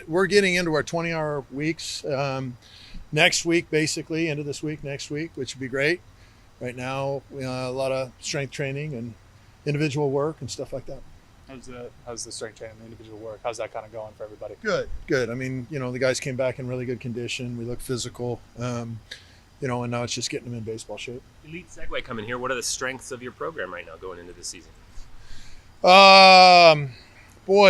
we're getting into our 20-hour weeks next week, basically into this week, next week, which would be great. Right now, a lot of strength training and individual work and stuff like that. How's the strength training and individual work? How's that kind of going for everybody? Good. I mean, the guys came back in really good condition. We look physical, and now it's just getting them in baseball shape. Elite segue coming here. What are the strengths of your program right now going into this season?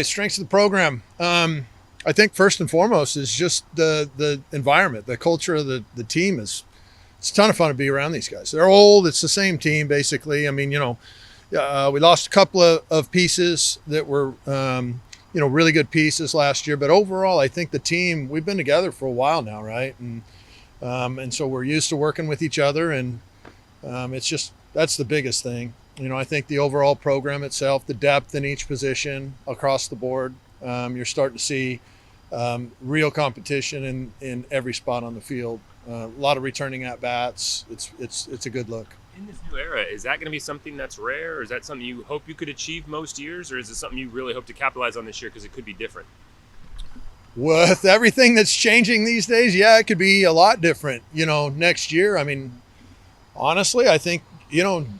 Strengths of the program. I think first and foremost is just the environment, the culture of the team it's a ton of fun to be around these guys. They're old. It's the same team, basically. I mean, we lost a couple of pieces that were, really good pieces last year. But overall, I think the team, we've been together for a while now, right? And so we're used to working with each other. And that's the biggest thing. I think the overall program itself, the depth in each position across the board, you're starting to see real competition in every spot on the field. A lot of returning at bats. It's a good look. In this new era, is that going to be something that's rare, or is that something you hope you could achieve most years, or is it something you really hope to capitalize on this year because it could be different? With everything that's changing these days, yeah, it could be a lot different. Next year, I mean, honestly, I think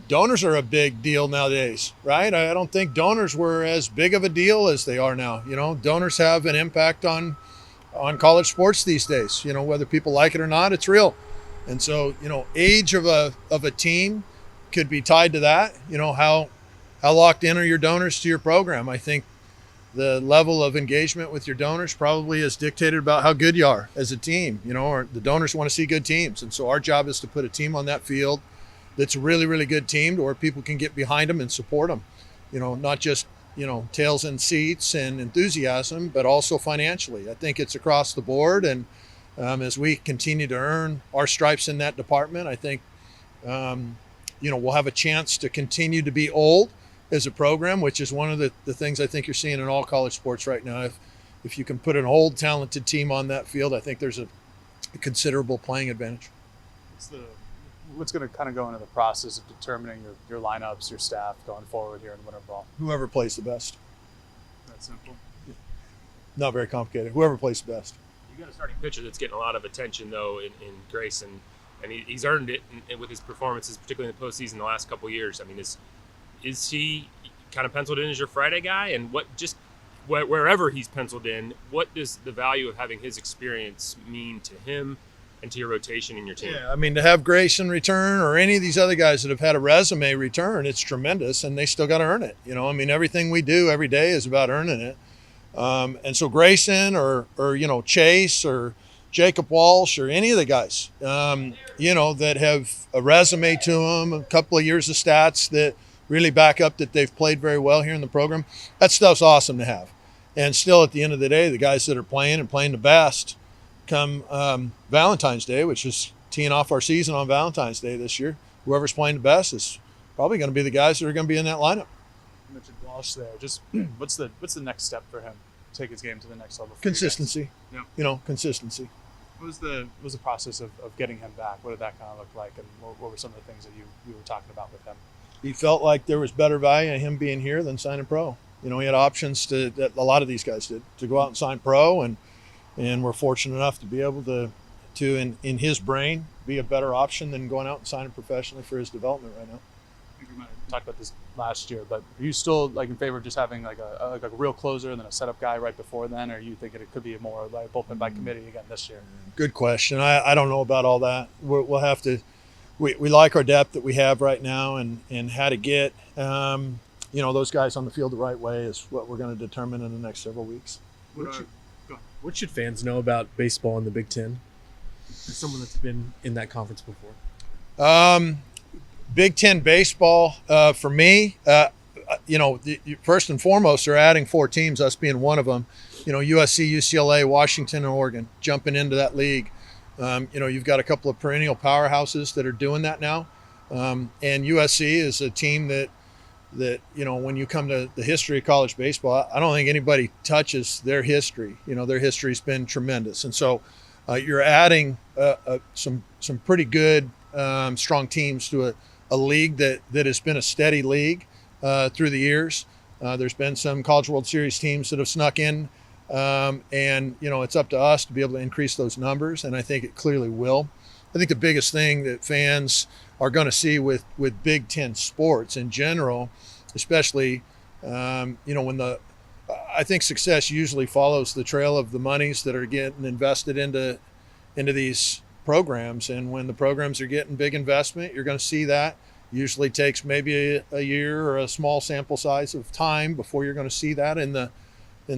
donors are a big deal nowadays, right? I don't think donors were as big of a deal as they are now. Donors have an impact on college sports these days. Whether people like it or not, it's real. And so, age of a team could be tied to that. How locked in are your donors to your program? I think the level of engagement with your donors probably is dictated about how good you are as a team. Or the donors want to see good teams. And so our job is to put a team on that field that's a really, really good team to where people can get behind them and support them. Not just, tails in seats and enthusiasm, but also financially. I think it's across the board. And as we continue to earn our stripes in that department, I think, we'll have a chance to continue to be old as a program, which is one of the things I think you're seeing in all college sports right now. If you can put an old, talented team on that field, I think there's a considerable playing advantage. What's going to kind of go into the process of determining your lineups, your staff going forward here in winter ball? Whoever plays the best. That's simple. Not very complicated. Whoever plays the best. You got a starting pitcher that's getting a lot of attention, though, in Grayson, and he's earned it with his performances, particularly in the postseason the last couple of years. I mean, is he kind of penciled in as your Friday guy? And wherever he's penciled in, what does the value of having his experience mean to him and to your rotation in your team? Yeah, I mean, to have Grayson return or any of these other guys that have had a resume return, it's tremendous, and they still got to earn it. I mean, everything we do every day is about earning it. And so Grayson or Chase or Jacob Walsh or any of the guys, that have a resume to them, a couple of years of stats that really back up that they've played very well here in the program, that stuff's awesome to have. And still at the end of the day, the guys that are playing and playing the best come Valentine's Day, which is teeing off our season on Valentine's Day this year, whoever's playing the best is probably going to be the guys that are going to be in that lineup. You mentioned Walsh there. Just what's the next step for him to take his game to the next level? Consistency. Yeah. Consistency. What was the process of getting him back? What did that kind of look like, and what were some of the things that you were talking about with him? He felt like there was better value in him being here than signing pro. He had options that a lot of these guys did to go out and sign pro, and we're fortunate enough to be able to in his brain be a better option than going out and signing professionally for his development right now. I think we might have talked about this last year, but are you still in favor of just having like a real closer and then a setup guy right before then, or are you thinking it could be more like bullpen by committee again this year? Good question. I don't know about all that. We'll have to. We like our depth that we have right now, and how to get those guys on the field the right way is what we're going to determine in the next several weeks. What should fans know about baseball in the Big Ten? As someone that's been in that conference before. Big Ten baseball, for me, first and foremost, they're adding 4 teams, us being one of them. USC, UCLA, Washington, and Oregon jumping into that league. You've got a couple of perennial powerhouses that are doing that now. And USC is a team that when you come to the history of college baseball, I don't think anybody touches their history. Their history's been tremendous. And so you're adding some pretty good, strong teams to a league that has been a steady league through the years. There's been some College World Series teams that have snuck in And, it's up to us to be able to increase those numbers, and I think it clearly will. I think the biggest thing that fans are going to see with Big Ten sports in general, especially, I think success usually follows the trail of the monies that are getting invested into these programs. And when the programs are getting big investment, you're going to see that. Usually takes maybe a year or a small sample size of time before you're going to see that in the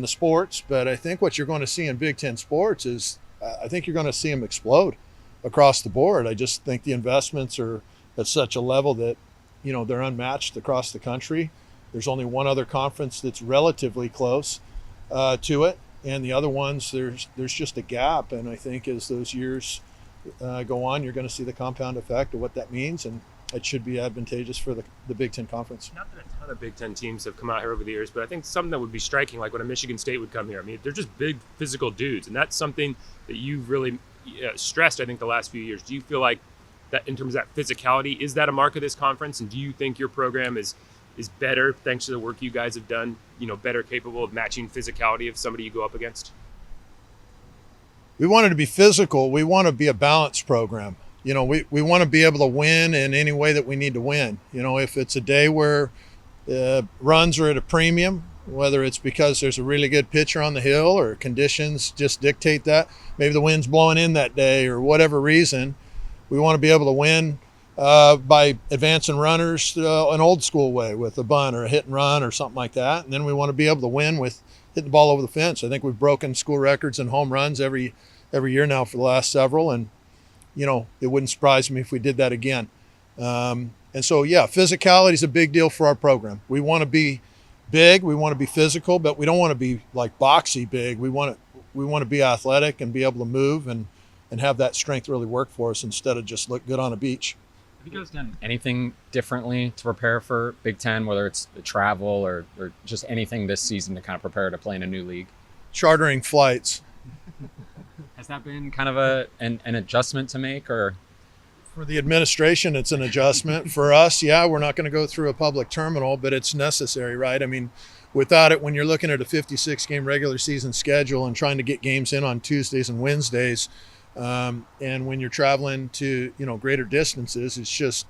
sports. But I think what you're going to see in Big Ten sports is I think you're going to see them explode across the board. I just think the investments are at such a level that, they're unmatched across the country. There's only one other conference that's relatively close to it, and the other ones, there's just a gap. And I think as those years go on, you're going to see the compound effect of what that means, and it should be advantageous for the Big Ten Conference. Not that a ton of Big Ten teams have come out here over the years, but I think something that would be striking, like when a Michigan State would come here. I mean, they're just big physical dudes, and that's something that you've really stressed, I think, the last few years. Do you feel like that, in terms of that physicality, is that a mark of this conference? And do you think your program is better thanks to the work you guys have done, better capable of matching physicality of somebody you go up against? We wanted to be physical. We want to be a balanced program. We want to be able to win in any way that we need to win. If it's a day where runs are at a premium, whether it's because there's a really good pitcher on the hill or conditions just dictate that, maybe the wind's blowing in that day or whatever reason, we want to be able to win by advancing runners an old school way with a bunt or a hit and run or something like that. And then we want to be able to win with hitting the ball over the fence. I think we've broken school records in home runs every year now for the last several, and it wouldn't surprise me if we did that again. And so, physicality is a big deal for our program. We want to be big, we want to be physical, but we don't want to be like boxy big. We want to be athletic and be able to move and have that strength really work for us instead of just look good on a beach. Have you guys done anything differently to prepare for Big Ten, whether it's the travel or just anything this season to kind of prepare to play in a new league? Chartering flights. Has that been kind of an adjustment to make, or? For the administration, it's an adjustment. For us, we're not going to go through a public terminal, but it's necessary, right? I mean, without it, when you're looking at a 56-game regular season schedule and trying to get games in on Tuesdays and Wednesdays, and when you're traveling to, greater distances, it's just,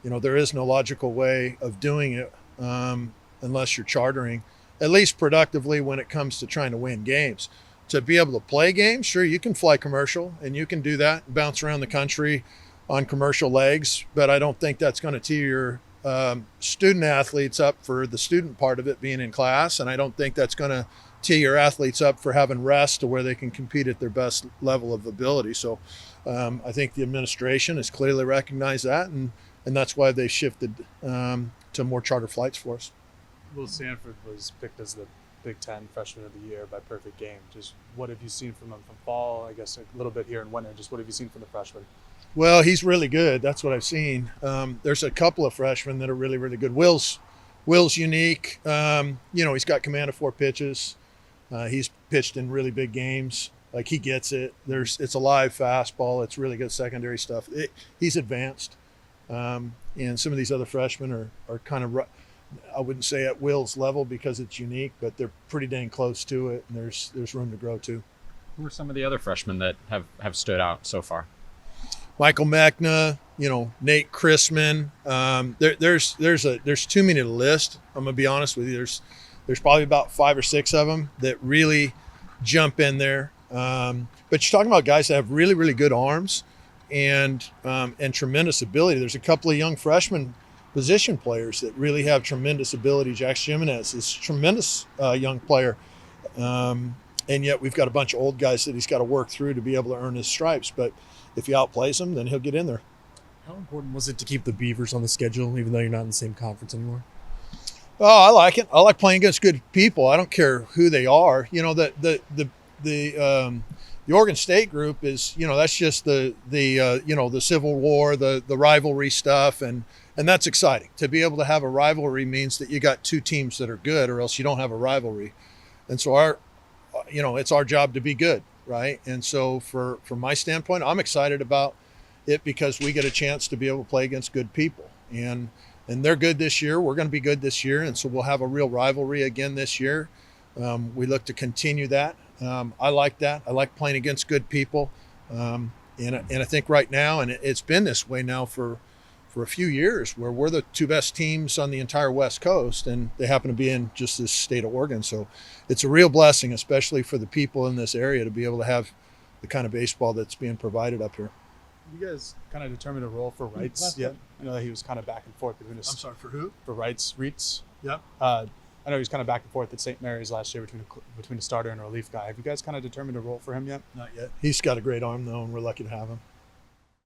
there is no logical way of doing it unless you're chartering, at least productively when it comes to trying to win games. To be able to play games, sure, you can fly commercial and you can do that, bounce around the country on commercial legs, but I don't think that's going to tee your student athletes up for the student part of it being in class, and I don't think that's going to tee your athletes up for having rest to where they can compete at their best level of ability. So I think the administration has clearly recognized that, and that's why they shifted to more charter flights for us. Will Sanford was picked as the Big Ten Freshman of the Year by Perfect Game. Just what have you seen from him from fall? I guess a little bit here in winter. Just what have you seen from the freshman? Well, he's really good. That's what I've seen. There's a couple of freshmen that are really, really good. Will's unique. He's got command of 4 pitches. He's pitched in really big games. Like, he gets it. It's a live fastball. It's really good secondary stuff. He's advanced. And some of these other freshmen are kind of, I wouldn't say at Will's level because it's unique, but they're pretty dang close to it, and there's room to grow too. Who are some of the other freshmen that have stood out so far? Michael Mechna, Nate Chrisman. There's too many to list. I'm gonna be honest with you. There's probably about 5 or 6 of them that really jump in there. But you're talking about guys that have really, really good arms and tremendous ability. There's a couple of young freshman position players that really have tremendous ability. Jack Jimenez is a tremendous young player. And yet we've got a bunch of old guys that he's got to work through to be able to earn his stripes. But if he outplays them, then he'll get in there. How important was it to keep the Beavers on the schedule, even though you're not in the same conference anymore? Oh, I like it. I like playing against good people. I don't care who they are. The Oregon State group is, that's just the Civil War, the rivalry stuff, and that's exciting. To be able to have a rivalry means that you got 2 teams that are good, or else you don't have a rivalry. And so it's our job to be good, right? And so from my standpoint, I'm excited about it because we get a chance to be able to play against good people, and they're good this year. We're going to be good this year, and so we'll have a real rivalry again this year. We look to continue that I like that. I like playing against good people. And I think right now, and it's been this way now for a few years, where we're the two best teams on the entire West Coast, and they happen to be in just this state of Oregon. So it's a real blessing, especially for the people in this area, to be able to have the kind of baseball that's being provided up here. You guys kind of determined a role for Wrights yet? I know that he was kind of back and forth between his. I'm sorry, for who? For Reitz. Yep. I know he was kind of back and forth at St. Mary's last year between a starter and a relief guy. Have you guys kind of determined a role for him yet? Not yet. He's got a great arm, though, and we're lucky to have him.